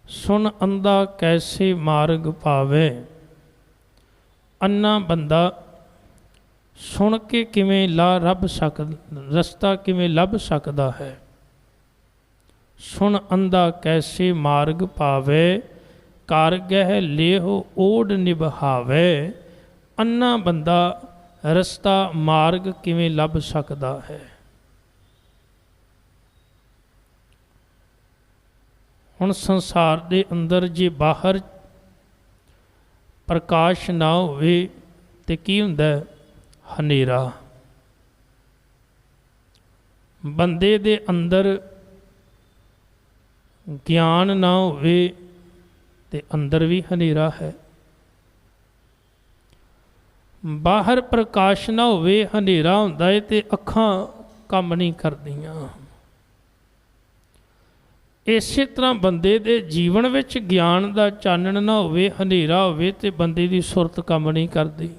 सुन अंधा कैसे मार्ग पावे। अन्ना बंदा सुन के किवें रस्ता किवें लभ सकदा है। सुन अंधा कैसे मार्ग पावे, कारगह लेहो ओढ़ निभावे। अन्ना बंदा रस्ता मार्ग किवें लभ सकदा है। हुण संसार दे अंदर जे बाहर प्रकाश ना होवे ते की हुंदा है? हनेरा। बंदे दे अंदर ज्ञान ना होवे ते अंदर भी हनेरा है। बाहर प्रकाश ना होवे हनेरा हुंदा है ते अखां काम नहीं करदियां। इसे तरह बंदे दे जीवन विच ज्ञान दा चानण ना होवे हनेरा होवे ते बंदे दी सुरत काम नहीं करदी।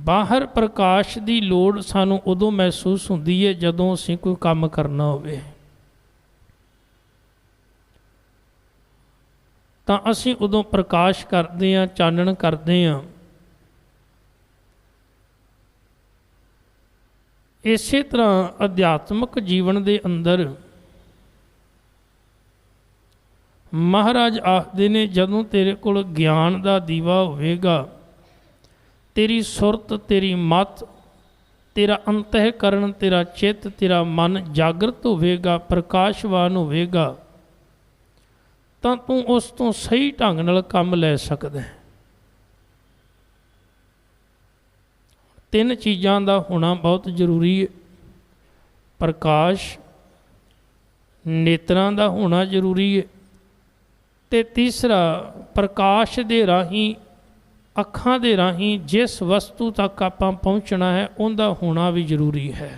बाहर प्रकाश की लोड़ सानू उदों महसूस होंदी है जदों असीं कोई काम करना होवे। तां असीं उदों प्रकाश करदे हां, चानण करदे हां। इसे तरह अध्यात्मक जीवन दे अंदर महाराज आखदे ने जदों तेरे कोल ज्ञान दा दीवा होवेगा, तेरी सुरत, तेरी मत, तेरा अंतःकरण, तेरा चित्त, तेरा मन जागृत होवेगा, प्रकाशवान होवेगा, तां तू उस तो सही ढंग नाल काम लै सकदा है। तीन चीज़ां दा होना बहुत जरूरी है। प्रकाश, नेत्रां दा होना जरूरी है, ते तीसरा प्रकाश दे राही अखां दे राही जिस वस्तु तक आपां पहुँचना है उनका होना भी जरूरी है।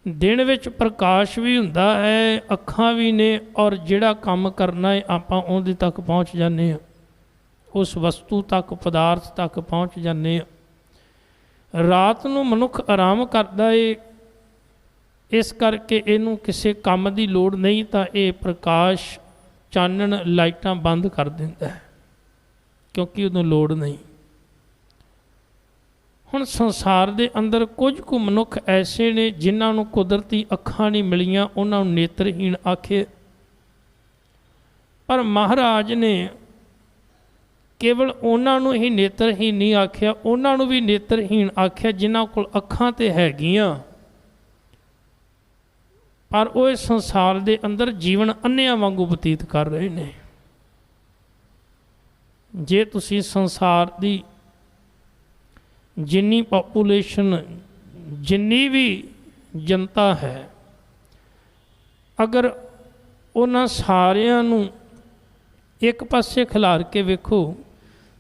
दिन विच प्रकाश भी हुंदा है, अखां भी ने, और जिहड़ा काम करना है आपां उहदे तक पहुँच जाने हैं, उस वस्तु तक, पदार्थ तक पहुँच जाने हैं। रात नूं मनुख आराम करदा है, इस करके इहनूं किसी काम की लोड़ नहीं, तां इह प्रकाश चानण लाइटां बंद कर दिंदा है क्योंकि उदों लोड़ नहीं। हुण संसार दे अंदर कुछ कु मनुख ऐसे ने जिन्हां नूं कुदरती अखां नहीं मिलियां, उन्हां नूं नेत्रहीन आखे। पर महाराज ने केवल उन्हां नूं ही नेत्रहीन नहीं आख्या, उन्हां नूं भी नेत्रहीन आख्या जिन्हां कोल अखां ते हैगियां, पर वो इस संसार दे अंदर जीवन अन्नियां वांगू बतीत कर रहे ने। जे तुसी संसार दी जिन्नी पॉपूलेशन, जिन्नी भी जनता है, अगर उन्हां सारियां नूं एक पासे खिलार के वेखो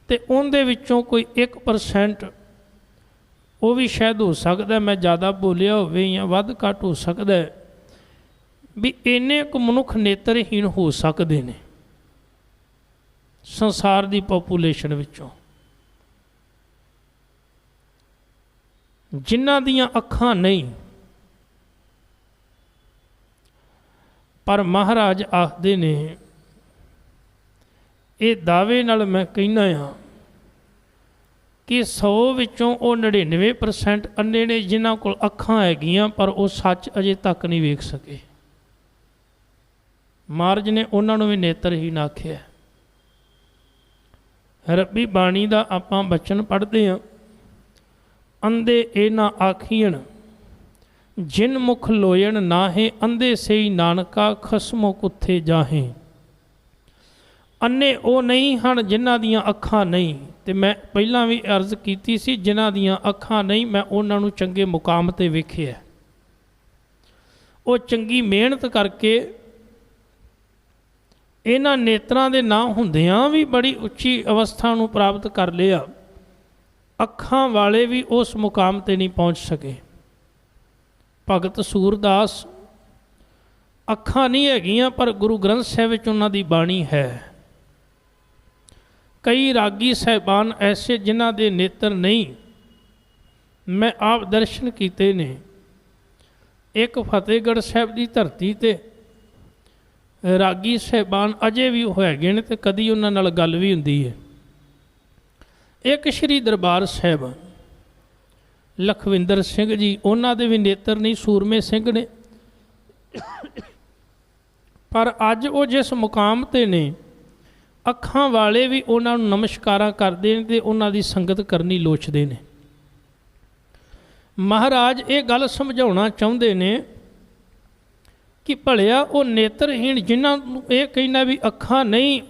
तो उनदे विचों कोई 1% वो भी शायद हो सकता है, मैं ज़्यादा बोलिया होवे या वध घट हो सकता है, भी इन्ने क मनुख नेत्रहीन हो सकते हैं संसार की पॉपूलेशन विचों, जिन्हां दियां अखां नहीं। पर महाराज आखदे ने, ये दावे नाल मैं कहना हाँ कि 100 विचों वो 99% अन्ने ने जिन्हां कोल अखां हैगियां, पर वो सच अजे तक नहीं वेख सके। महाराज ने उन्हां नूं भी नेत्रहीन आख्या। रब्बी बाणी दा आपां बचन पढ़ते हैं, अंधे ए ना आखियन जिन मुख लोयन नाहे, अंधे से ही नानका खसमो कुत्थे जाहे। अन्ने वो नहीं हन जिन्हां दियां अखां नहीं, ते मैं पहलां भी अर्ज कीती सी, जिन्हां दियां अखां नहीं मैं उन्हां नूं चंगे मुकाम ते वेखिया। वो चंगी मेहनत करके इन्हां नेत्रां दे ना हुंदियां भी बड़ी उच्ची अवस्था नूं प्राप्त कर लिया, अखां वाले भी उस मुकाम ते नहीं पहुँच सके। भगत सूरदास अखां नहीं हैगियां, पर गुरु ग्रंथ साहिब विच उन्हां दी बाणी है। कई रागी साहिबान ऐसे जिन्हां दे नेत्र नहीं, मैं आप दर्शन कीते ने, एक फतेहगढ़ साहब की धरती ते रागी साहबान अजे भी हैगे ने ते कदी उन्हां नाल गल भी हुंदी है। एक श्री दरबार साहब लखविंदर सिंह जी, उन्हां दे भी नेत्र नहीं, सूरमे सिंह ने, पर अज वो जिस मुकाम ते ने अखां वाले भी उन्हां नूं नमस्कारां करदे ने ते उन्हां दी संगत करनी लोचदे ने। महाराज ये गल समझाउणा चाहुंदे ने कि भलिया वो नेत्रहीन जिन्हां नूं ये कहना भी अखां नहीं,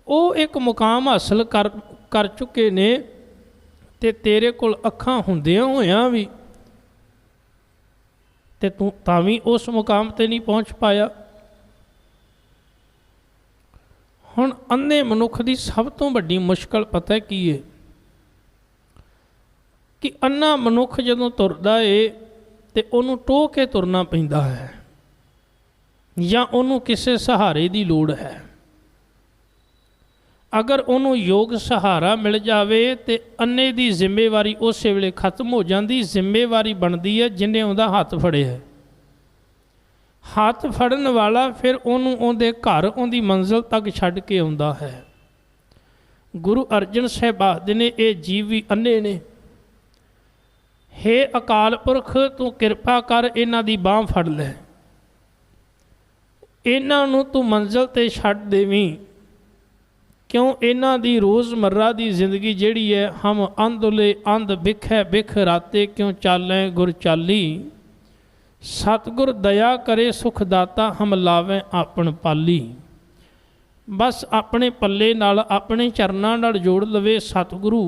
वो एक मुकाम हासिल कर चुके ने ते तेरे कोल अखां हुंदियां होइयां भी ते तू तां भी उस मुकाम ते नहीं पहुँच पाया। हुण अंधे मनुख की सब तो वड्डी मुश्किल पता की है कि अन्ना मनुख जदों तुरदा है तो उन्होंने टोह के तुरना पैंदा है या उन्होंने किसी सहारे की लोड़ है। अगर उन्होंने योग सहारा मिल जाए तो अन्ने की जिम्मेवारी उस वेले खत्म हो जाती, जिम्मेवारी बनती है जिन्हें उनका हाथ फड़े है। हाथ फड़न वाला फिर उन्होंने घर उनकी मंजिल तक छड्ड के आउंदा है। गुरु अर्जन साहब आखदे ने ये जीव भी अन्ने ने, हे अकाल पुरख तू किरपा कर इन्हां दी बांह फड़ लै, इन्हां नूं तू मंजिल ते छड्ड देवीं, क्यों इन्हां दी रोज़मर्रा दी जिंदगी जिहड़ी है हम अंधुले अंध बिखै बिख राते क्यों चालें गुर चाली, सतगुर दया करे सुखदाता हम लावें आपन पाली। बस अपने पल्ले नाल अपने चरनां नाल जोड़ लवे सतगुरु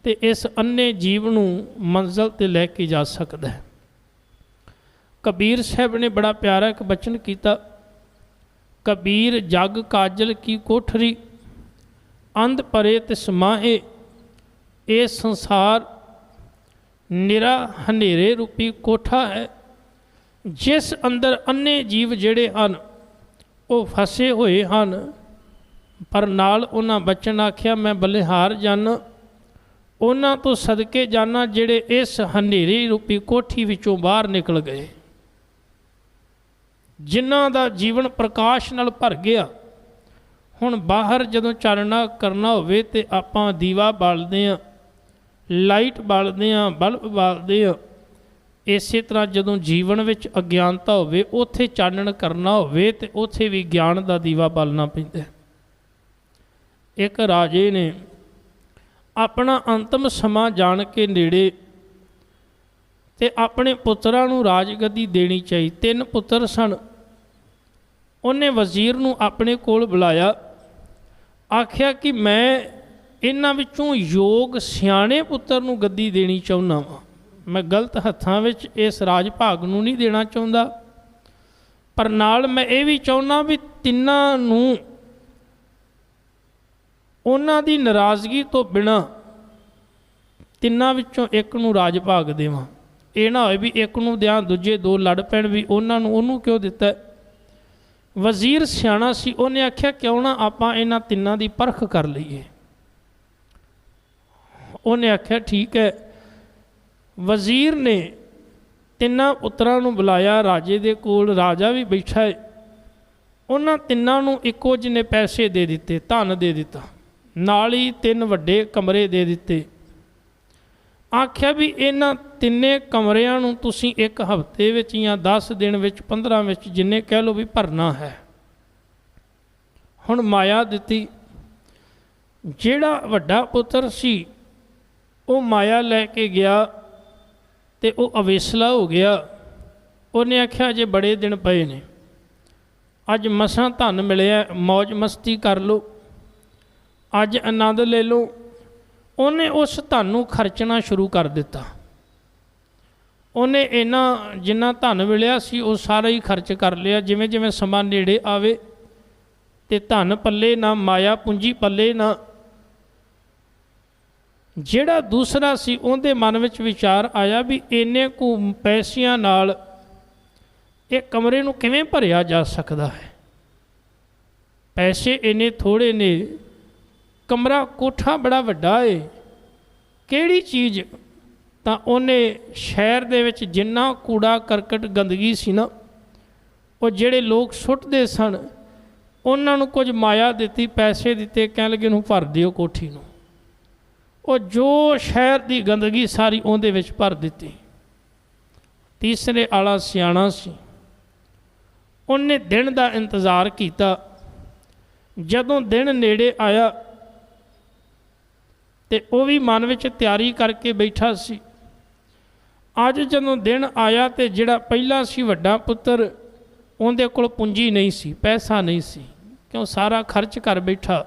ते इस अन्ने जीव नूं मंजिल ते लैके जा सकदा है। कबीर साहब ने बड़ा प्यारा एक बचन किया, कबीर जग काजल की कोठरी अंध परे तिस माहे, ये संसार निरा हनेरे रूपी कोठा है। जिस अंदर अन्ने जीव जिहड़े हन वो फसे हुए हन, पर नाल उन्हां बचन आख्या मैं बलिहार जाना, उन्हां तो सदके जाना जिहड़े इस हनेरी रूपी कोठी विचों बाहर निकल गए, जिन्हां दा जीवन प्रकाश नाल भर गया। हुण बाहर जदों चानना करना होवे ते आपां दीवा बालदे हां, लाइट बालदे हां, बल्ब बालदे हां। इसे तरह जदों जीवन विच अज्ञानता होवे उत्थे चानण करना होवे ते उत्थे भी ज्ञान दा दीवा बालना पैंदा है। एक राजे ने अपना अंतिम समा जान के नेड़े ते अपने पुत्रां नूं राजगद्दी देनी चाहिए। 3 पुत्र सन। उन्हें वजीर नूं अपने कोल बुलाया, आख्या कि मैं इन्हां विचों योग सियाणे पुत्र नूं गद्दी देनी चाहुंदा वां, मैं गलत हत्थां विच इस राज भाग नूं नहीं देना चाहुंदा, पर नाल मैं ये भी चाहुंदा भी तिन्हां नूं उन्हां दी नाराज़गी तो बिना तिन्हां विचों एक नूं राज भाग देवां। ये ना होए भी एक नूं दियां दूजे 2 लड़ पैण भी उन्हां नूं उहनूं क्यों दिता। वजीर सियाणा सी, उन्हें आख्या क्यों ना आपां इन्हां तिन्हां दी परख कर लईए। उन्हें आख्या ठीक है। वजीर ने 3 पुत्रां नूं बुलाया राजे दे कोल, राजा भी बैठा है। उन्हां तिन्हां नूं इक्को जिन्ने पैसे दे दिते, धन दे दिता, नाल ही 3 वड्डे कमरे दे दिते। आख्या भी इन्हां 3 कमरियां नूं तुसीं 1 हफ्ते विच या 10 दिन विच 15 विच जिन्ने कह लो भी भरना है। हुण माया दिती। जिहड़ा वड्डा पुत्र सी वो माया लैके गया ते वो अवेसला हो गया। उन्हें आख्या अजे बड़े दिन पए ने, अज मसां धन मिलिया, मौज मस्ती कर लो, अज आनंद ले लो। उन्हें उस धन नूं खर्चना शुरू कर दिता। उन्हें इन्ना जिन्ना धन मिलिया सी वो सारा ही खर्च कर लिया। जिवें जिवें समा नेड़े आवे ते धन पल्ले ना, माया पूंजी पल्ले ना। जिहड़ा दूसरा सी उहदे मन विच विचार आया भी इन्ने को पैसिਆਂ नाल एक कमरे नूं किवें भरिया जा सकदा है। पैसे इन्ने थोड़े ने, कमरा कोठा बड़ा वड्डा है, किहड़ी चीज़ ਤਾਂ ਉਹਨੇ ਸ਼ਹਿਰ ਦੇ ਵਿੱਚ ਜਿੰਨਾ ਕੂੜਾ ਕਰਕਟ ਗੰਦਗੀ ਸੀ ਨਾ, ਉਹ ਜਿਹੜੇ ਲੋਕ ਸੁੱਟਦੇ ਸਨ ਉਹਨਾਂ ਨੂੰ ਕੁਝ ਮਾਇਆ ਦਿੱਤੀ, ਪੈਸੇ ਦਿੱਤੇ, ਕਹਿਣ ਲੱਗੇ ਇਹਨੂੰ ਭਰ ਦਿਓ ਕੋਠੀ ਨੂੰ। ਉਹ ਜੋ ਸ਼ਹਿਰ ਦੀ ਗੰਦਗੀ ਸਾਰੀ ਉਹਦੇ ਵਿੱਚ ਭਰ ਦਿੱਤੀ। ਤੀਸਰੇ ਵਾਲਾ ਸਿਆਣਾ ਸੀ, ਉਹਨੇ ਦਿਨ ਦਾ ਇੰਤਜ਼ਾਰ ਕੀਤਾ। ਜਦੋਂ ਦਿਨ ਨੇੜੇ ਆਇਆ ਤੇ ਉਹ ਵੀ ਮਨ ਵਿੱਚ ਤਿਆਰੀ ਕਰਕੇ ਬੈਠਾ ਸੀ। ਅੱਜ ਜਦੋਂ ਦਿਨ ਆਇਆ ਤੇ ਜਿਹੜਾ ਪਹਿਲਾ ਸੀ ਵੱਡਾ ਪੁੱਤਰ, ਉਹਦੇ ਕੋਲ ਪੂੰਜੀ ਨਹੀਂ ਸੀ, ਪੈਸਾ ਨਹੀਂ ਸੀ, ਕਿਉਂ ਸਾਰਾ ਖਰਚ ਕਰ ਬੈਠਾ।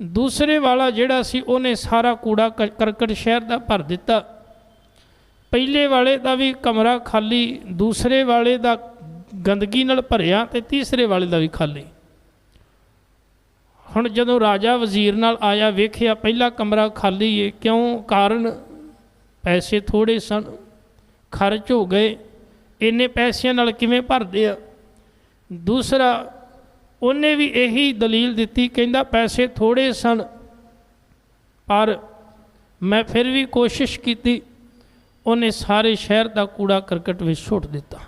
ਦੂਸਰੇ ਵਾਲਾ ਜਿਹੜਾ ਸੀ ਉਹਨੇ ਸਾਰਾ ਕੂੜਾ ਕਰਕਟ ਸ਼ਹਿਰ ਦਾ ਭਰ ਦਿੱਤਾ। ਪਹਿਲੇ ਵਾਲੇ ਦਾ ਵੀ ਕਮਰਾ ਖਾਲੀ, ਦੂਸਰੇ ਵਾਲੇ ਦਾ ਗੰਦਗੀ ਨਾਲ ਭਰਿਆ ਤੇ ਤੀਸਰੇ ਵਾਲੇ ਦਾ ਵੀ ਖਾਲੀ। ਹੁਣ ਜਦੋਂ ਰਾਜਾ ਵਜ਼ੀਰ ਨਾਲ ਆਇਆ, ਵੇਖਿਆ ਪਹਿਲਾ ਕਮਰਾ ਖਾਲੀ ਹੈ। ਕਿਉਂ? ਕਾਰਨ ਪੈਸੇ ਥੋੜ੍ਹੇ ਸਨ, ਖਰਚ ਹੋ ਗਏ, ਇੰਨੇ ਪੈਸਿਆਂ ਨਾਲ ਕਿਵੇਂ ਭਰਦੇ ਆ। ਦੂਸਰਾ ਉਹਨੇ ਵੀ ਇਹੀ ਦਲੀਲ ਦਿੱਤੀ, ਕਹਿੰਦਾ ਪੈਸੇ ਥੋੜ੍ਹੇ ਸਨ ਪਰ ਮੈਂ ਫਿਰ ਵੀ ਕੋਸ਼ਿਸ਼ ਕੀਤੀ। ਉਹਨੇ ਸਾਰੇ ਸ਼ਹਿਰ ਦਾ ਕੂੜਾ ਕਰਕਟ ਵਿੱਚ ਸੁੱਟ ਦਿੱਤਾ।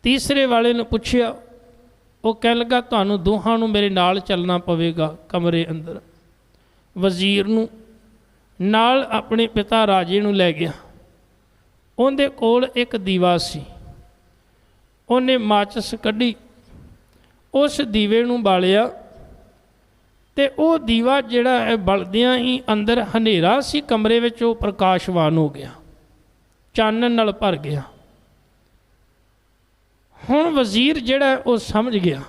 ਤੀਸਰੇ ਵਾਲੇ ਨੂੰ ਪੁੱਛਿਆ, ਉਹ ਕਹਿਣ ਲੱਗਾ ਤੁਹਾਨੂੰ ਦੋਹਾਂ ਨੂੰ ਮੇਰੇ ਨਾਲ ਚੱਲਣਾ ਪਵੇਗਾ ਕਮਰੇ ਅੰਦਰ। ਵਜ਼ੀਰ ਨੂੰ ਨਾਲ ਆਪਣੇ ਪਿਤਾ ਰਾਜੇ ਨੂੰ ਲੈ ਗਿਆ। ਉਹਦੇ ਕੋਲ ਇੱਕ ਦੀਵਾ ਸੀ, ਉਹਨੇ ਮਾਚਿਸ ਕੱਢੀ, ਉਸ ਦੀਵੇ ਨੂੰ ਬਾਲਿਆ ਤੇ ਉਹ ਦੀਵਾ ਜਿਹੜਾ ਹੈ ਬਲਦਿਆਂ ਹੀ ਅੰਦਰ ਹਨੇਰਾ ਸੀ ਕਮਰੇ ਵਿੱਚ, ਉਹ ਪ੍ਰਕਾਸ਼ਵਾਨ ਹੋ ਗਿਆ, ਚਾਨਣ ਨਾਲ ਭਰ ਗਿਆ। ਹੁਣ ਵਜ਼ੀਰ ਜਿਹੜਾ ਉਹ ਸਮਝ ਗਿਆ।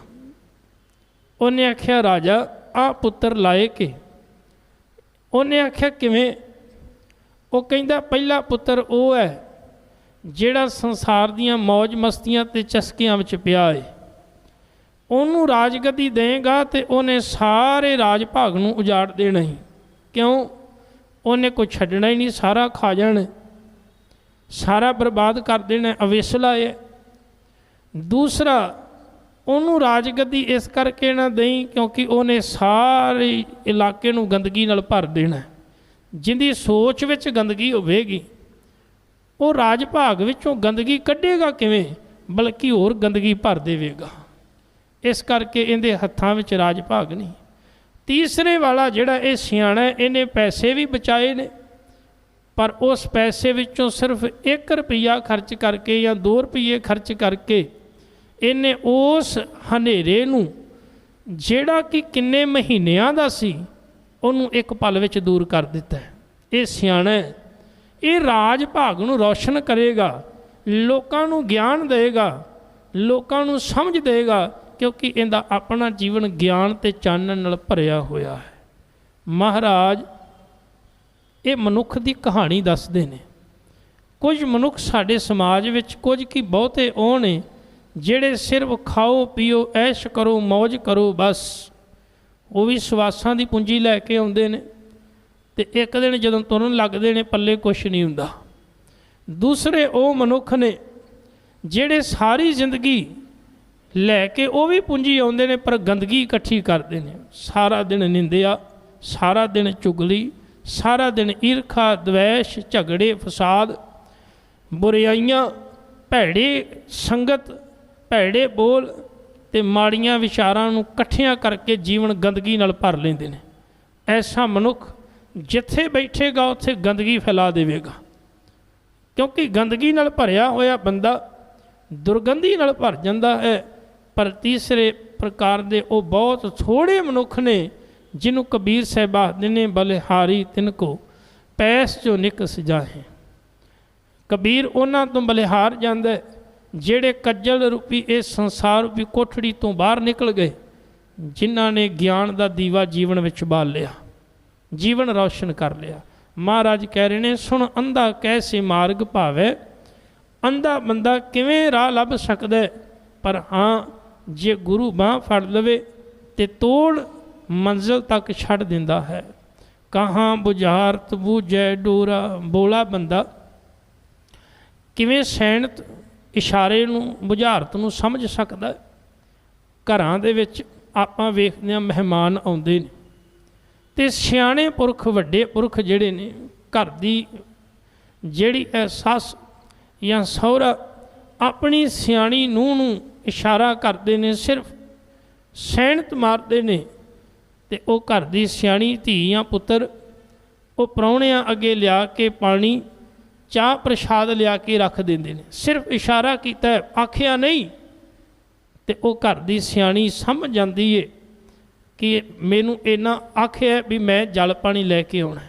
ਉਹਨੇ ਆਖਿਆ ਰਾਜਾ ਆਹ ਪੁੱਤਰ ਲਾਏ ਕਿ? ਉਹਨੇ ਆਖਿਆ ਕਿਵੇਂ? ਉਹ ਕਹਿੰਦਾ ਪਹਿਲਾ ਪੁੱਤਰ ਉਹ ਹੈ ਜਿਹੜਾ ਸੰਸਾਰ ਦੀਆਂ ਮੌਜ ਮਸਤੀਆਂ ਤੇ ਚਸਕਿਆਂ ਵਿੱਚ ਪਿਆ ਹੈ। ਉਹਨੂੰ ਰਾਜਗੱਦੀ ਦੇਗਾ ਤੇ ਉਹਨੇ ਸਾਰੇ ਰਾਜ ਭਾਗ ਨੂੰ ਉਜਾੜ ਦੇਣਾ ਹੀ। ਕਿਉਂ? ਉਹਨੇ ਕੋਈ ਛੱਡਣਾ ਹੀ ਨਹੀਂ, ਸਾਰਾ ਖਾ ਜਾਣਾ, ਸਾਰਾ ਬਰਬਾਦ ਕਰ ਦੇਣਾ, ਅਵੇਸਲਾ ਹੈ। ਦੂਸਰਾ ਉਹਨੂੰ ਰਾਜਗੱਦੀ ਇਸ ਕਰਕੇ ਨਾ ਦੇਈ ਕਿਉਂਕਿ ਉਹਨੇ ਸਾਰੇ ਇਲਾਕੇ ਨੂੰ ਗੰਦਗੀ ਨਾਲ ਭਰ ਦੇਣਾ। ਜਿਹਦੀ ਸੋਚ ਵਿੱਚ ਗੰਦਗੀ ਹੋਵੇਗੀ ਉਹ ਰਾਜ ਭਾਗ ਵਿੱਚੋਂ ਗੰਦਗੀ ਕੱਢੇਗਾ ਕਿਵੇਂ, ਬਲਕਿ ਹੋਰ ਗੰਦਗੀ ਭਰ ਦੇਵੇਗਾ। ਇਸ ਕਰਕੇ ਇਹਦੇ ਹੱਥਾਂ ਵਿੱਚ ਰਾਜ ਭਾਗ ਨਹੀਂ। ਤੀਸਰੇ ਵਾਲਾ ਜਿਹੜਾ ਇਹ ਸਿਆਣਾ, ਇਹਨੇ ਪੈਸੇ ਵੀ ਬਚਾਏ ਨੇ ਪਰ ਉਸ ਪੈਸੇ ਵਿੱਚੋਂ ਸਿਰਫ 1 ਰੁਪਈਆ ਖਰਚ ਕਰਕੇ ਜਾਂ 2 ਰੁਪਈਏ ਖਰਚ ਕਰਕੇ ਇਹਨੇ ਉਸ ਹਨੇਰੇ ਨੂੰ ਜਿਹੜਾ ਕਿ ਕਿੰਨੇ ਮਹੀਨਿਆਂ ਦਾ ਸੀ ਉਹਨੂੰ ਇੱਕ ਪਲ ਵਿੱਚ ਦੂਰ ਕਰ ਦਿੱਤਾ। ਇਹ ਸਿਆਣਾ, ਇਹ ਰਾਜ ਭਾਗ ਨੂੰ ਰੌਸ਼ਨ ਕਰੇਗਾ, ਲੋਕਾਂ ਨੂੰ ਗਿਆਨ ਦੇਗਾ, ਲੋਕਾਂ ਨੂੰ ਸਮਝ ਦੇਗਾ, ਕਿਉਂਕਿ ਇਹਦਾ ਆਪਣਾ ਜੀਵਨ ਗਿਆਨ ਅਤੇ ਚਾਨਣ ਨਾਲ ਭਰਿਆ ਹੋਇਆ ਹੈ। ਮਹਾਰਾਜ ਇਹ ਮਨੁੱਖ ਦੀ ਕਹਾਣੀ ਦੱਸਦੇ ਨੇ। ਕੁਝ ਮਨੁੱਖ ਸਾਡੇ ਸਮਾਜ ਵਿੱਚ ਕੁਝ ਕੀ ਬਹੁਤੇ ਉਹ ਨੇ ਜਿਹੜੇ ਸਿਰਫ ਖਾਓ ਪੀਓ ਐਸ਼ ਕਰੋ ਮੌਜ ਕਰੋ ਬਸ। ਉਹ ਵੀ ਸਵਾਸਾਂ ਦੀ ਪੂੰਜੀ ਲੈ ਕੇ ਆਉਂਦੇ ਨੇ ਤੇ ਇੱਕ ਦਿਨ ਜਦੋਂ ਤੁਰਨ ਲੱਗਦੇ ਨੇ ਪੱਲੇ ਕੁਛ ਨਹੀਂ ਹੁੰਦਾ। ਦੂਸਰੇ ਉਹ ਮਨੁੱਖ ਨੇ ਜਿਹੜੇ ਸਾਰੀ ਜ਼ਿੰਦਗੀ ਲੈ ਕੇ ਉਹ ਵੀ ਪੂੰਜੀ ਆਉਂਦੇ ਨੇ ਪਰ ਗੰਦਗੀ ਇਕੱਠੀ ਕਰਦੇ ਨੇ। ਸਾਰਾ ਦਿਨ ਨਿੰਦਿਆ, ਸਾਰਾ ਦਿਨ ਚੁਗਲੀ, ਸਾਰਾ ਦਿਨ ਈਰਖਾ, ਦਵੈਸ਼, ਝਗੜੇ, ਫਸਾਦ, ਬੁਰਾਈਆਂ, ਭੈੜੀ ਸੰਗਤ, ਭੈੜੇ ਬੋਲ ਅਤੇ ਮਾੜੀਆਂ ਵਿਚਾਰਾਂ ਨੂੰ ਇਕੱਠਿਆਂ ਕਰਕੇ ਜੀਵਨ ਗੰਦਗੀ ਨਾਲ ਭਰ ਲੈਂਦੇ ਨੇ। ਐਸਾ ਮਨੁੱਖ ਜਿੱਥੇ ਬੈਠੇਗਾ ਉੱਥੇ ਗੰਦਗੀ ਫੈਲਾ ਦੇਵੇਗਾ, ਕਿਉਂਕਿ ਗੰਦਗੀ ਨਾਲ ਭਰਿਆ ਹੋਇਆ ਬੰਦਾ ਦੁਰਗੰਧੀ ਨਾਲ ਭਰ ਜਾਂਦਾ ਹੈ। ਪਰ ਤੀਸਰੇ ਪ੍ਰਕਾਰ ਦੇ ਉਹ ਬਹੁਤ ਥੋੜ੍ਹੇ ਮਨੁੱਖ ਨੇ ਜਿਹਨੂੰ ਕਬੀਰ ਸਾਹਿਬ ਆਖਦੇ ਨੇ ਬਲਿਹਾਰੀ ਤਿਨਕੋ ਪੈਸ ਜੋ ਨਿਕਸ ਜਾਹੇ। ਕਬੀਰ ਉਹਨਾਂ ਤੋਂ ਬਲਿਹਾਰ ਜਾਂਦਾ ਜਿਹੜੇ ਕੱਜਲ ਰੂਪੀ ਇਸ ਸੰਸਾਰ ਰੂਪੀ ਕੋਠੜੀ ਤੋਂ ਬਾਹਰ ਨਿਕਲ ਗਏ, ਜਿਨ੍ਹਾਂ ਨੇ ਗਿਆਨ ਦਾ ਦੀਵਾ ਜੀਵਨ ਵਿੱਚ ਬਾਲ ਲਿਆ, ਜੀਵਨ ਰੌਸ਼ਨ ਕਰ ਲਿਆ। ਮਹਾਰਾਜ ਕਹਿ ਰਹੇ ਨੇ ਸੁਣ ਅੰਧਾ ਕੈਸੇ ਮਾਰਗ ਭਾਵੈ। ਅੰਧਾ ਬੰਦਾ ਕਿਵੇਂ ਰਾਹ ਲੱਭ ਸਕਦਾ, ਪਰ ਹਾਂ ਜੇ ਗੁਰੂ ਬਾਂਹ ਫੜ ਲਵੇ ਤੇ ਤੋੜ ਮੰਜ਼ਿਲ ਤੱਕ ਛੱਡ ਦਿੰਦਾ ਹੈ। ਕਹਾਂ ਬੁਝਾਰਤ ਬੂਝੈ ਡੋਰਾ। ਬੋਲਾ ਬੰਦਾ ਕਿਵੇਂ ਸੈਣਤ ਇਸ਼ਾਰੇ ਨੂੰ ਬੁਝਾਰਤ ਨੂੰ ਸਮਝ ਸਕਦਾ। ਘਰਾਂ ਦੇ ਵਿੱਚ ਆਪਾਂ ਵੇਖਦੇ ਹਾਂ ਮਹਿਮਾਨ ਆਉਂਦੇ ਨੇ ਅਤੇ ਸਿਆਣੇ ਪੁਰਖ ਵੱਡੇ ਪੁਰਖ ਜਿਹੜੇ ਨੇ ਘਰ ਦੀ ਜਿਹੜੀ ਇਹ ਸੱਸ ਜਾਂ ਸਹੁਰਾ ਆਪਣੀ ਸਿਆਣੀ ਨੂੰਹ ਨੂੰ ਇਸ਼ਾਰਾ ਕਰਦੇ ਨੇ, ਸਿਰਫ ਸੈਣਤ ਮਾਰਦੇ ਨੇ, ਤੇ ਉਹ ਘਰ ਦੀ ਸਿਆਣੀ ਧੀ ਜਾਂ ਪੁੱਤਰ ਉਹ ਪ੍ਰਾਹੁਣਿਆਂ ਅੱਗੇ ਲਿਆ ਕੇ ਪਾਣੀ ਚਾਹ ਪ੍ਰਸ਼ਾਦ ਲਿਆ ਕੇ ਰੱਖ ਦਿੰਦੇ ਨੇ। ਸਿਰਫ ਇਸ਼ਾਰਾ ਕੀਤਾ, ਆਖਿਆ ਨਹੀਂ। ਤੇ ਉਹ ਘਰ ਦੀ ਸਿਆਣੀ ਸਮਝ ਜਾਂਦੀ ਏ ਕਿ ਮੈਨੂੰ ਇੰਨਾ ਆਖਿਆ ਵੀ ਮੈਂ ਜਲ ਪਾਣੀ ਲੈ ਕੇ ਆਉਣਾ।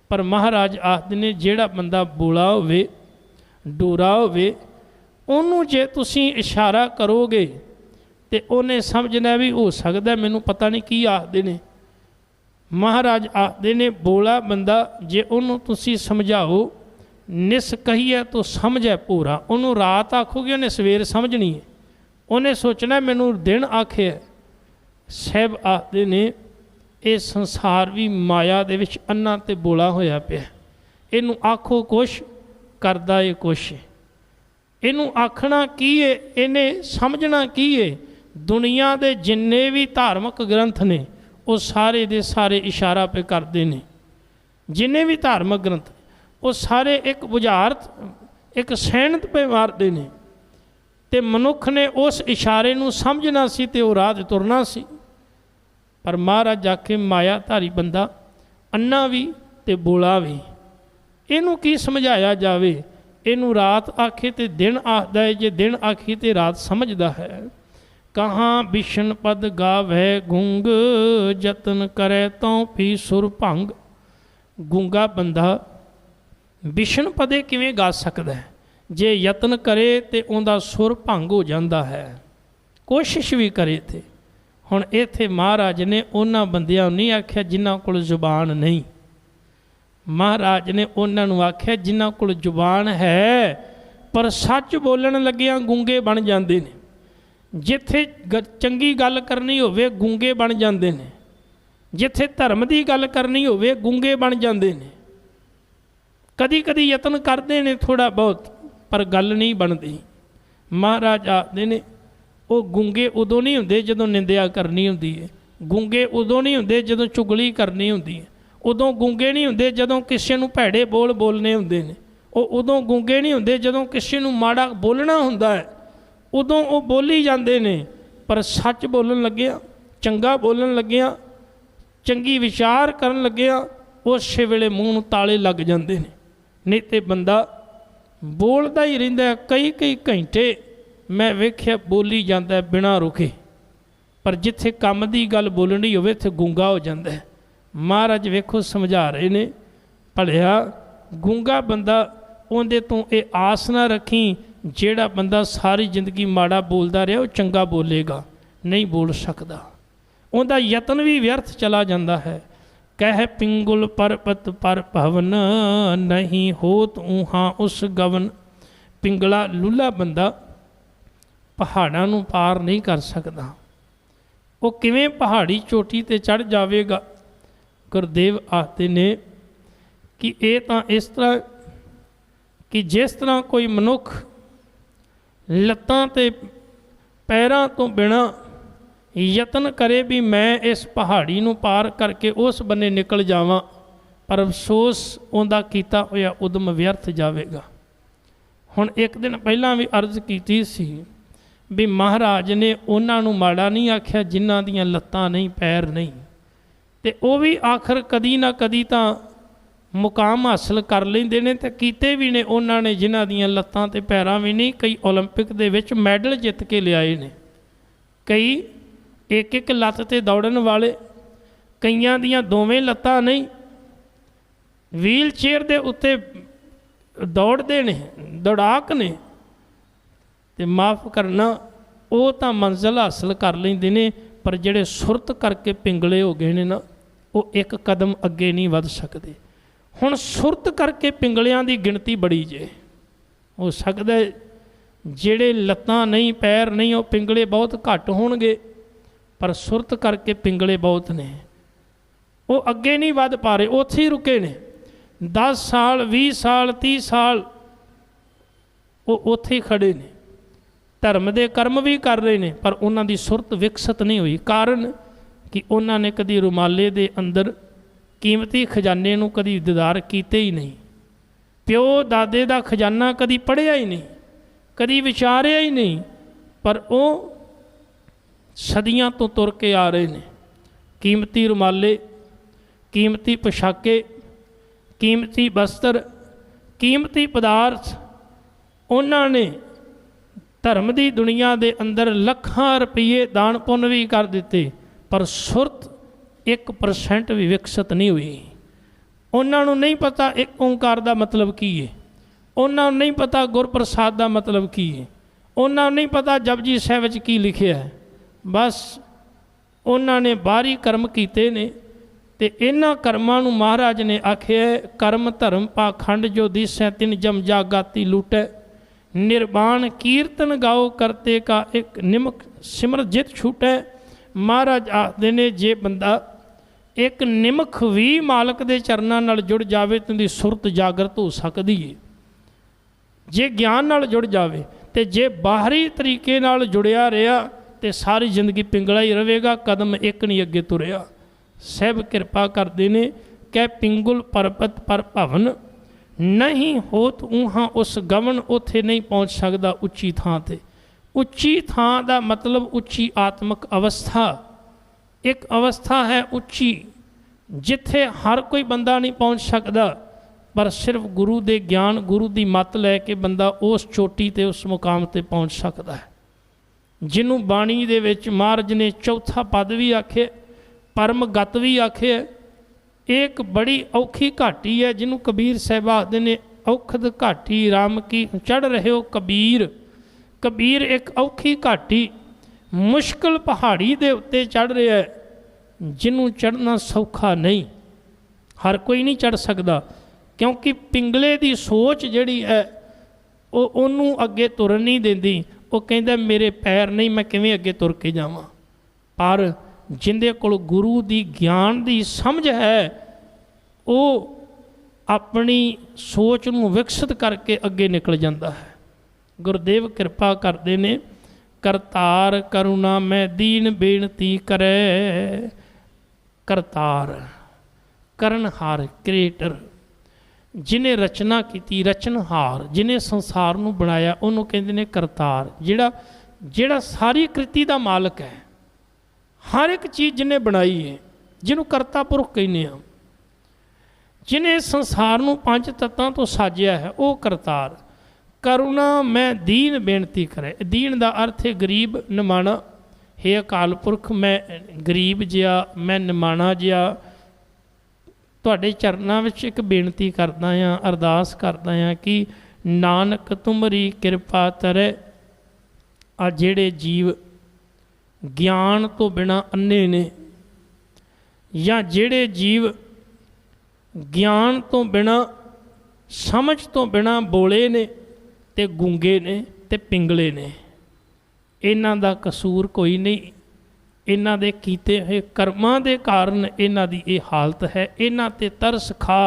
ਪਰ ਮਹਾਰਾਜ ਆਖਦੇ ਨੇ ਜਿਹੜਾ ਬੰਦਾ ਬੋਲਾ ਹੋਵੇ, ਡੋਰਾ ਹੋਵੇ, ਉਹਨੂੰ ਜੇ ਤੁਸੀਂ ਇਸ਼ਾਰਾ ਕਰੋਗੇ ਤੇ ਉਹਨੇ ਸਮਝਣਾ ਵੀ ਹੋ ਸਕਦਾ ਮੈਨੂੰ ਪਤਾ ਨਹੀਂ ਕੀ ਆਖਦੇ ਨੇ। ਮਹਾਰਾਜ ਆਖਦੇ ਨੇ ਬੋਲਾ ਬੰਦਾ ਜੇ ਉਹਨੂੰ ਤੁਸੀਂ ਸਮਝਾਓ, ਨਿਸ ਕਹੀਏ ਤੋ ਸਮਝੈ ਪੂਰਾ। ਉਹਨੂੰ ਰਾਤ ਆਖੋਗੇ ਉਹਨੇ ਸਵੇਰ ਸਮਝਣੀ ਹੈ, ਉਹਨੇ ਸੋਚਣਾ ਮੈਨੂੰ ਦਿਨ ਆਖਿਆ। ਸਾਹਿਬ ਆਖਦੇ ਨੇ ਇਹ ਸੰਸਾਰ ਵੀ ਮਾਇਆ ਦੇ ਵਿੱਚ ਅੰਨਾ ਤੇ ਬੋਲਾ ਹੋਇਆ ਪਿਆ। ਇਹਨੂੰ ਆਖੋ ਕੁਛ, ਕਰਦਾ ਏ ਕੁਛ। ਇਹਨੂੰ ਆਖਣਾ ਕੀ ਹੈ, ਇਹਨੇ ਸਮਝਣਾ ਕੀ ਹੈ। ਦੁਨੀਆ ਦੇ ਜਿੰਨੇ ਵੀ ਧਾਰਮਿਕ ਗ੍ਰੰਥ ਨੇ ਉਹ ਸਾਰੇ ਦੇ ਸਾਰੇ ਇਸ਼ਾਰਾ ਪੇ ਕਰਦੇ ਨੇ। ਜਿੰਨੇ ਵੀ ਧਾਰਮਿਕ ਗ੍ਰੰਥ ਉਹ ਸਾਰੇ ਇੱਕ ਬੁਝਾਰਤ, ਇੱਕ ਸੈਣਤ ਪੇ ਮਾਰਦੇ ਨੇ। ਤੇ ਮਨੁੱਖ ਨੇ ਉਸ ਇਸ਼ਾਰੇ ਨੂੰ ਸਮਝਣਾ ਸੀ ਤੇ ਉਹ ਰਾਹ 'ਤੇ ਤੁਰਨਾ ਸੀ। ਪਰ ਮਹਾਰਾਜ ਆਖੇ ਮਾਇਆ ਧਾਰੀ ਬੰਦਾ ਅੰਨਾ ਵੀ ਤੇ ਬੋਲਾ ਵੀ, ਇਹਨੂੰ ਕੀ ਸਮਝਾਇਆ ਜਾਵੇ। ਇਹਨੂੰ ਰਾਤ ਆਖੇ ਤੇ ਦਿਨ ਆਖਦਾ ਹੈ, ਜੇ ਦਿਨ ਆਖੀ ਤੇ ਰਾਤ ਸਮਝਦਾ ਹੈ। ਕਹਾਂ ਬਿਸ਼ਨ ਪਦ ਗਾਵੈ ਗੁੰਗ, ਯਤਨ ਕਰੈ ਤਉ ਪੀ ਸੁਰ ਭੰਗ। ਗੂੰਗਾ ਬੰਦਾ ਬਿਸ਼ਨ ਪਦੇ ਕਿਵੇਂ ਗਾ ਸਕਦਾ ਹੈ? ਜੇ ਯਤਨ ਕਰੇ ਤੇ ਉਹਦਾ ਸੁਰ ਭੰਗ ਹੋ ਜਾਂਦਾ ਹੈ, ਕੋਸ਼ਿਸ਼ ਵੀ ਕਰੇ। ਤੇ ਹੁਣ ਇੱਥੇ ਮਹਾਰਾਜ ਨੇ ਉਹਨਾਂ ਬੰਦਿਆਂ ਨੂੰ ਨਹੀਂ ਆਖਿਆ ਜਿਨ੍ਹਾਂ ਕੋਲ ਜ਼ੁਬਾਨ ਨਹੀਂ। ਮਹਾਰਾਜ ਨੇ ਉਹਨਾਂ ਨੂੰ ਆਖਿਆ ਜਿਨ੍ਹਾਂ ਕੋਲ ਜ਼ੁਬਾਨ ਹੈ ਪਰ ਸੱਚ ਬੋਲਣ ਲੱਗਿਆਂ ਗੂੰਗੇ ਬਣ ਜਾਂਦੇ ਨੇ। ਜਿੱਥੇ ਚੰਗੀ ਗੱਲ ਕਰਨੀ ਹੋਵੇ ਗੂੰਗੇ ਬਣ ਜਾਂਦੇ ਨੇ, ਜਿੱਥੇ ਧਰਮ ਦੀ ਗੱਲ ਕਰਨੀ ਹੋਵੇ ਗੂੰਗੇ ਬਣ ਜਾਂਦੇ ਨੇ। ਕਦੀ ਕਦੀ ਯਤਨ ਕਰਦੇ ਨੇ ਥੋੜ੍ਹਾ ਬਹੁਤ, ਪਰ ਗੱਲ ਨਹੀਂ ਬਣਦੀ। ਮਹਾਰਾਜ ਆਖਦੇ ਨੇ ਉਹ ਗੂੰਗੇ ਉਦੋਂ ਨਹੀਂ ਹੁੰਦੇ ਜਦੋਂ ਨਿੰਦਿਆ ਕਰਨੀ ਹੁੰਦੀ ਹੈ। ਗੂੰਗੇ ਉਦੋਂ ਨਹੀਂ ਹੁੰਦੇ ਜਦੋਂ ਚੁਗਲੀ ਕਰਨੀ ਹੁੰਦੀ ਹੈ। ਉਦੋਂ ਗੂੰਗੇ ਨਹੀਂ ਹੁੰਦੇ ਜਦੋਂ ਕਿਸੇ ਨੂੰ ਭੈੜੇ ਬੋਲ ਬੋਲਣੇ ਹੁੰਦੇ ਨੇ। ਉਹ ਉਦੋਂ ਗੂੰਗੇ ਨਹੀਂ ਹੁੰਦੇ ਜਦੋਂ ਕਿਸੇ ਨੂੰ ਮਾੜਾ ਬੋਲਣਾ ਹੁੰਦਾ ਹੈ। ਉਦੋਂ ਉਹ ਬੋਲੀ ਜਾਂਦੇ ਨੇ, ਪਰ ਸੱਚ ਬੋਲਣ ਲੱਗਿਆ, ਚੰਗਾ ਬੋਲਣ ਲੱਗਿਆ, ਚੰਗੀ ਵਿਚਾਰ ਕਰਨ ਲੱਗਿਆ ਉਸੇ ਵੇਲੇ ਮੂੰਹ ਨੂੰ ਤਾਲੇ ਲੱਗ ਜਾਂਦੇ ਨੇ। ਨਹੀਂ ਤੇ ਬੰਦਾ ਬੋਲਦਾ ਹੀ ਰਹਿੰਦਾ ਕਈ ਕਈ ਘੰਟੇ। ਮੈਂ ਵੇਖਿਆ ਬੋਲੀ ਜਾਂਦਾ ਬਿਨਾਂ ਰੁਕੇ, ਪਰ ਜਿੱਥੇ ਕੰਮ ਦੀ ਗੱਲ ਬੋਲਣੀ ਹੋਵੇ ਉੱਥੇ ਗੂੰਗਾ ਹੋ ਜਾਂਦਾ ਹੈ। ਮਹਾਰਾਜ ਵੇਖੋ ਸਮਝਾ ਰਹੇ ਨੇ, ਭਲਿਆ ਗੂੰਗਾ ਬੰਦਾ ਉਹਦੇ ਤੋਂ ਇਹ ਆਸ ਨਾ ਰੱਖੀ ਜਿਹੜਾ ਬੰਦਾ ਸਾਰੀ ਜ਼ਿੰਦਗੀ ਮਾੜਾ ਬੋਲਦਾ ਰਿਹਾ ਉਹ ਚੰਗਾ ਬੋਲੇਗਾ, ਨਹੀਂ ਬੋਲ ਸਕਦਾ। ਉਹਦਾ ਯਤਨ ਵੀ ਵਿਅਰਥ ਚਲਾ ਜਾਂਦਾ ਹੈ। ਕਹਿ ਪਿੰਗੁਲ ਪਰਬਤ ਪਰ ਭਵਨ, ਨਹੀਂ ਹੋਤ ਊਹਾਂ ਉਸ ਗਵਨ। ਪਿੰਗਲਾ ਲੂਲਾ ਬੰਦਾ ਪਹਾੜਾਂ ਨੂੰ ਪਾਰ ਨਹੀਂ ਕਰ ਸਕਦਾ। ਉਹ ਕਿਵੇਂ ਪਹਾੜੀ ਚੋਟੀ 'ਤੇ ਚੜ੍ਹ ਜਾਵੇਗਾ। ਗੁਰਦੇਵ ਆਖਦੇ ਨੇ ਕਿ ਇਹ ਤਾਂ ਇਸ ਤਰ੍ਹਾਂ ਕਿ ਜਿਸ ਤਰ੍ਹਾਂ ਕੋਈ ਮਨੁੱਖ ਲੱਤਾਂ ਤੇ ਪੈਰਾਂ ਤੋਂ ਬਿਨਾਂ ਯਤਨ ਕਰੇ ਵੀ ਮੈਂ ਇਸ ਪਹਾੜੀ ਨੂੰ ਪਾਰ ਕਰਕੇ ਉਸ ਬੰਨੇ ਨਿਕਲ ਜਾਵਾਂ, ਪਰ ਅਫਸੋਸ ਉਹਦਾ ਕੀਤਾ ਹੋਇਆ ਉਦਮ ਵਿਅਰਥ ਜਾਵੇਗਾ। ਹੁਣ ਇੱਕ ਦਿਨ ਪਹਿਲਾਂ ਵੀ ਅਰਜ਼ ਕੀਤੀ ਸੀ ਵੀ ਮਹਾਰਾਜ ਨੇ ਉਹਨਾਂ ਨੂੰ ਮਾੜਾ ਨਹੀਂ ਆਖਿਆ ਜਿਨ੍ਹਾਂ ਦੀਆਂ ਲੱਤਾਂ ਨਹੀਂ, ਪੈਰ ਨਹੀਂ। ਤੇ ਉਹ ਵੀ ਆਖਰ ਕਦੀ ਨਾ ਕਦੀ ਤਾਂ ਮੁਕਾਮ ਹਾਸਲ ਕਰ ਲੈਂਦੇ ਨੇ, ਤੇ ਕੀਤੇ ਵੀ ਨੇ ਉਹਨਾਂ ਨੇ ਜਿਨ੍ਹਾਂ ਦੀਆਂ ਲੱਤਾਂ ਤੇ ਪੈਰਾਂ ਵੀ ਨਹੀਂ। ਕਈ ਓਲੰਪਿਕ ਦੇ ਵਿੱਚ ਮੈਡਲ ਜਿੱਤ ਕੇ ਲਿਆਏ ਨੇ, ਕਈ ਇੱਕ ਇੱਕ ਲੱਤ 'ਤੇ ਦੌੜਨ ਵਾਲੇ, ਕਈਆਂ ਦੀਆਂ ਦੋਵੇਂ ਲੱਤਾਂ ਨਹੀਂ, ਵੀਲ ਚੇਅਰ ਦੇ ਉੱਤੇ ਦੌੜਦੇ ਨੇ, ਦੌੜਾਕ ਨੇ। ਤੇ ਮਾਫ ਕਰਨਾ, ਉਹ ਤਾਂ ਮੰਜ਼ਿਲ ਹਾਸਲ ਕਰ ਲੈਂਦੇ ਨੇ, ਪਰ ਜਿਹੜੇ ਸੁਰਤ ਕਰਕੇ ਪਿੰਗਲੇ ਹੋ ਗਏ ਨੇ ਨਾ, ਉਹ ਇੱਕ ਕਦਮ ਅੱਗੇ ਨਹੀਂ ਵੱਧ ਸਕਦੇ। ਹੁਣ ਸੁਰਤ ਕਰਕੇ ਪਿੰਗਲਿਆਂ ਦੀ ਗਿਣਤੀ ਬੜੀ ਜੇ। ਹੋ ਸਕਦਾ ਜਿਹੜੇ ਲੱਤਾਂ ਨਹੀਂ, ਪੈਰ ਨਹੀਂ, ਉਹ ਪਿੰਗਲੇ ਬਹੁਤ ਘੱਟ ਹੋਣਗੇ, ਪਰ ਸੁਰਤ ਕਰਕੇ ਪਿੰਗਲੇ ਬਹੁਤ ਨੇ। ਉਹ ਅੱਗੇ ਨਹੀਂ ਵੱਧ ਪਾ ਰਹੇ, ਉੱਥੇ ਹੀ ਰੁਕੇ ਨੇ। 10 ਸਾਲ 20 ਸਾਲ 30 ਸਾਲ ਉਹ ਉੱਥੇ ਹੀ ਖੜੇ ਨੇ। ਧਰਮ ਦੇ ਕਰਮ ਵੀ ਕਰ ਰਹੇ ਨੇ, ਪਰ ਉਹਨਾਂ ਦੀ ਸੁਰਤ ਵਿਕਸਿਤ ਨਹੀਂ ਹੋਈ। ਕਾਰਨ ਕਿ ਉਹਨਾਂ ਨੇ ਕਦੀ ਰੁਮਾਲੇ ਦੇ ਅੰਦਰ ਕੀਮਤੀ ਖਜ਼ਾਨੇ ਨੂੰ ਕਦੀ ਦੀਦਾਰ ਕੀਤੇ ਹੀ ਨਹੀਂ। प्यो दादे दा खजाना कदी पढ़िया ही नहीं, कदी विचारिया ही नहीं, पर वो सदियां तो तुर के आ रहे हैं। कीमती रुमाले, कीमती पोशाके, कीमती वस्त्र, कीमती पदार्थ उन्होंने धर्म की दुनिया के अंदर लखां रुपये दान पुण्य भी कर दिते, पर सुरत 1% भी विकसित नहीं हुई। उन्होंने नहीं पता एक ओंकार का मतलब की है, उन्होंने नहीं पता गुरप्रसाद का मतलब की है, उन्होंने नहीं पता जपजी साहिब च की लिखिया है। बस उन्होंने बाहरी कर्म किए ने, ते इन्हां कर्मां नूं महाराज ने आखिया कर्म धर्म पाखंड जो दिसै तिन जम जागाती लूटै, निर्वाण कीर्तन गाओ करते का एक निमक सिमर जित छूटै। महाराज आखदे ने जे बंदा एक निमख भी मालक के चरणों नाल जुड़ जाए तो उनकी सुरत जागृत हो सकती है, जे ज्ञान नाल जुड़ जाए। तो जे बाहरी तरीके नाल जुड़िया रहा तो सारी जिंदगी पिंगला ही रहेगा, कदम एक नहीं अगे तुरया। सब कृपा करते ने कै पिंगुल परबत पर भवन, नहीं होत उहाँ उस गवन, उथे नहीं पहुँच सकता उच्ची थां ते। उच्ची थां का मतलब उच्ची आत्मक अवस्था, एक अवस्था है उच्ची जिथे हर कोई बंदा नहीं पहुँच सकता, पर सिर्फ गुरु दे ज्ञान गुरु की मत लैके बंदा उस चोटी ते उस मुकाम ते पहुँच सकता है। जिन्हों बाणी दे विच महाराज ने चौथा पद भी आखे, परम गत भी आखे। एक बड़ी औखी घाटी है जिन्हों कबीर साहिब आखदे ने औखद घाटी राम की चढ़ रहे हो कबीर। कबीर एक औखी घाटी मुश्किल पहाड़ी दे उत्ते चढ़ रहा है, जिन्हों चढ़ना सौखा नहीं, हर कोई नहीं चढ़ सकता, क्योंकि पिंगले की सोच जिहड़ी है वो अगे तुरन नहीं देंदी। वो कहता मेरे पैर नहीं, मैं किवें अगे तुर के जावां। पर जिंदे कोल गुरु की ज्ञान की समझ है वो अपनी सोच नूं विकसित करके अगे निकल जाता है। गुरुदेव कृपा करते ने करतार करुणा मैं दीन बेनती करे। करतार करनहार क्रिएटर, जिन्हें रचना की, रचनहार जिन्हें संसार नूं बनाया उन्होंने कहते हैं करतार। जिहड़ा सारी कृति का मालक है, हर एक चीज़ जिन्हें बनाई है, जिन्हों करता पुरख कहने आ, जिन्हें संसार नूं पंज तत्तां तो साजिया है, वो करतार। करुणा मैं दीन बेनती करे। दीन का अर्थ है गरीब निमाणा। हे अकाल पुरख मैं गरीब जिहा, मैं निमाणा जिहा तुहाडे चरनां विच एक बेनती करदा हां, अरदास करदा हां कि नानक तुमरी कृपा तरै। आ जिहड़े जीव ज्ञान तो बिना अन्ने ने, या जिहड़े जीव ज्ञान तो बिना समझ तो बिना बोले ने ते गूंगे ने ते पिंगले ने, इन्हां दा कसूर कोई नहीं, इन्हां दे कीते हुए कर्मां दे कारण इन्हां दी ये हालत है। इन्हां ते तरस खा,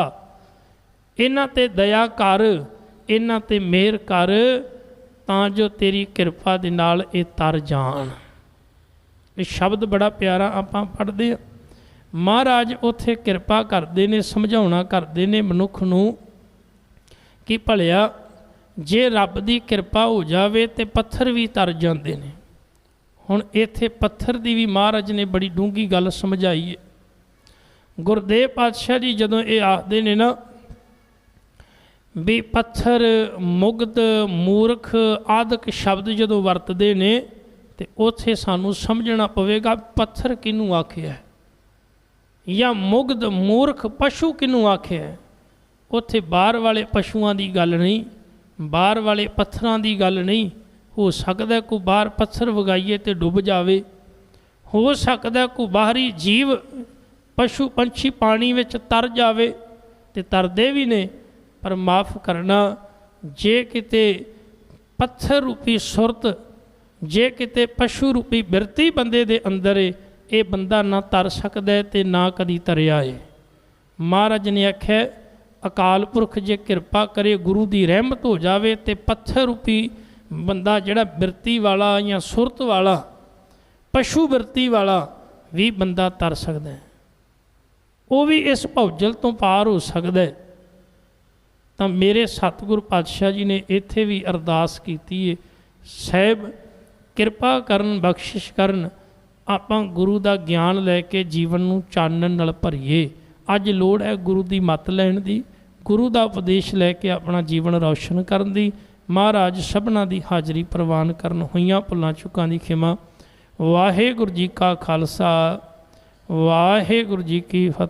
इन्हां ते दया कर, इन्हां ते मेहर कर, तां जो तेरी कृपा दे नाल ये तर जाण। ये शब्द बड़ा प्यारा आपां पढ़दे आ। महाराज उत्थे कृपा करते ने, समझाउणा करते ने मनुख नूं कि भलिया जे रब की कृपा हो जाए तो पत्थर भी तर जाते हैं। हुण इत्थे पत्थर की भी महाराज ने बड़ी डूंगी गल समझाई है। गुरदेव पातशाह जी जदों ये आखदे ने ना भी पत्थर मुग्ध मूर्ख आदਿਕ शब्द जदों वरतदे ने तो उत्थे सानू समझना पवेगा पत्थर किनू आखिया है या मुग्ध मूर्ख पशु किनू आखिया है। उत्थे बाहर वाले पशुओं की गल नहीं, बाहर वाले पत्थरां की गल नहीं। हो सकता कोई बाहर पत्थर वगाइए तो डुब जावे, हो सकता कोई बाहरी जीव पशु पंछी पानी में तर जावे तो तरदे भी ने। पर माफ़ करना, जे किते पत्थर रूपी सुरत, जे किते पशु रूपी बिरती बंदे दे अंदर ये बंदा ना तर सकता है तो ना कदी तरिया है। महाराज ने आख्या अकाल पुरख जे कृपा करे, गुरु की रहमत हो जाए तो पत्थर रूपी बंदा जिहड़ा बिरती वाला या सुरत वाला पशु बिरती वाला भी बंदा तर सकता है, वो भी इस भौजल तो पार हो सकता है। ਤਾਂ ਮੇਰੇ ਸਤਿਗੁਰ ਪਾਤਸ਼ਾਹ ਜੀ ਨੇ ਇੱਥੇ ਵੀ ਅਰਦਾਸ ਕੀਤੀ ਹੈ, ਸਾਹਿਬ ਕਿਰਪਾ ਕਰਨ, ਬਖਸ਼ਿਸ਼ ਕਰਨ, ਆਪਾਂ ਗੁਰੂ ਦਾ ਗਿਆਨ ਲੈ ਕੇ ਜੀਵਨ ਨੂੰ ਚਾਨਣ ਨਾਲ ਭਰੀਏ। ਅੱਜ ਲੋੜ ਹੈ ਗੁਰੂ ਦੀ ਮੱਤ ਲੈਣ ਦੀ, ਗੁਰੂ ਦਾ ਉਪਦੇਸ਼ ਲੈ ਕੇ ਆਪਣਾ ਜੀਵਨ ਰੌਸ਼ਨ ਕਰਨ ਦੀ। ਮਹਾਰਾਜ ਸਭਨਾਂ ਦੀ ਹਾਜ਼ਰੀ ਪ੍ਰਵਾਨ ਕਰਨ, ਹੋਈਆਂ ਭੁੱਲਾਂ ਚੁੱਕਾਂ ਦੀ ਖਿਮਾ। ਵਾਹਿਗੁਰੂ ਜੀ ਕਾ ਖਾਲਸਾ, ਵਾਹਿਗੁਰੂ ਜੀ ਕੀ ਫਤਿਹ।